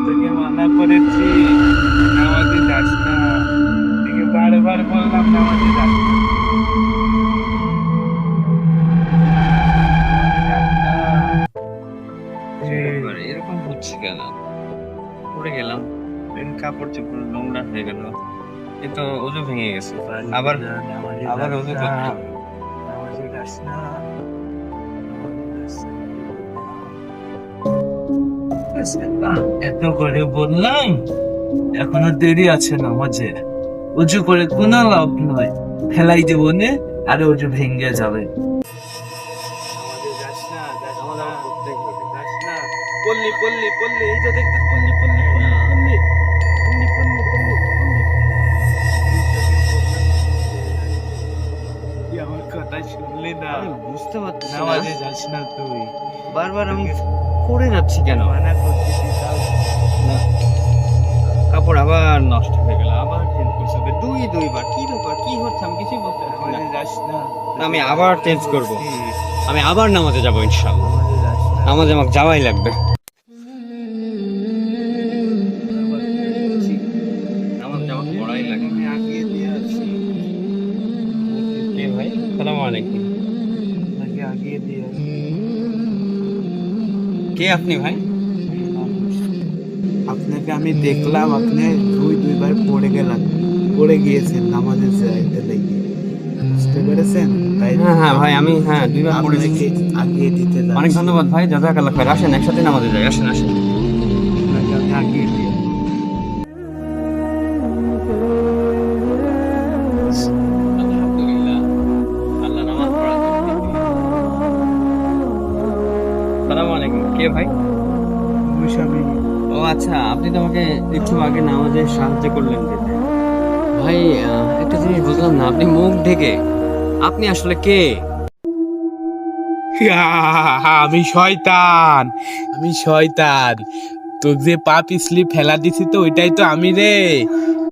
তোকে মানা করেছি নামাজে যাস না, তোকে বারবার বললাম নামাজে যাস না, যাস না। এরকম হচ্ছে কেন? পড়ে গেলাম, কাপড় চোপড় নোংরা হয়ে গেল, এ তো ওজু ভেঙে গেছে। আবার নামাজে আবার যাস ওজু না, করতে হবে। নামাজে যাস না, এত করে বললাম, এখনো দেরি আছে নামাজে। উজু করে কোনো লাভ নয়, ফেলাই দেবো নে, আরে উজু ভেঙে যাবে। নামাজে যাস না, যাস না, যাস না। পল্লী পল্লী পল্লী, এই যে দেখতে পল্লী পল্লী পল্লী পল্লী পল্লী পল্লী পল্লী পল্লী। তুই আমার কথা শুনলি না? আমি বুঝতে পারছি না, নামাজে যাস না তুই, বারবার আমি পড়ে যাচ্ছি কেন? মানা করতেছি তাও না, কাপড় আবার নষ্ট হয়ে গেল, আবার চেঞ্জ করতে হবে দুইবার। কি ব্যাপার, কি হচ্ছে আমি কিছুই বুঝতে পারছি না। নামাজে যাস না। আমি আবার চেঞ্জ করব, আমি আবার নামাজে যাবো ইনশাআল্লাহ। নামাজে যাস না। নামাজে আমাকে যাওয়াই লাগবে। নামাজ যাওয়া পড়াই লাগবে। আমি আগিয়ে দিয়ে আসি, কে ভাই? আসসালামু আলাইকুম। আপনাকে আগিয়ে দিয়ে আসি। কে আপনি ভাই? আপনাকে আমি দেখলাম, আপনি দুইবার পড়ে গিয়েছেন নামাজে যাইতে লেগে, বুঝতে পেরেছেন? তাই হ্যাঁ ভাই, আমি দুইবার পড়েছি। আপনাকে আগিয়ে দিতে যাচ্ছি। অনেক ধন্যবাদ ভাই, জাযাকাল্লাহ খাইর। আসেন একসাথে নামাজে যাই, আসেন আসেন। আপনাকে আমি আগিয়ে দিয়ে আলহামদুলিল্লাহ, আল্লাহ নামাজ পড়া তৌফিক দিলেন। আসসালামু আলাইকুম। কে ভাই? স্বামী। ও আচ্ছা, আপনি তো আমাকে একটু আগে নামাজে সাহায্য করলেন যেতে। ভাই, একটা জিনিস বুঝলাম না, আপনি মুখ ঢেকে, আপনি আসলে কে? আমি শয়তান, আমি শয়তান। তোর যে পা পিছলি ফেলা দিছি তো ওইটাই তো আমি রে।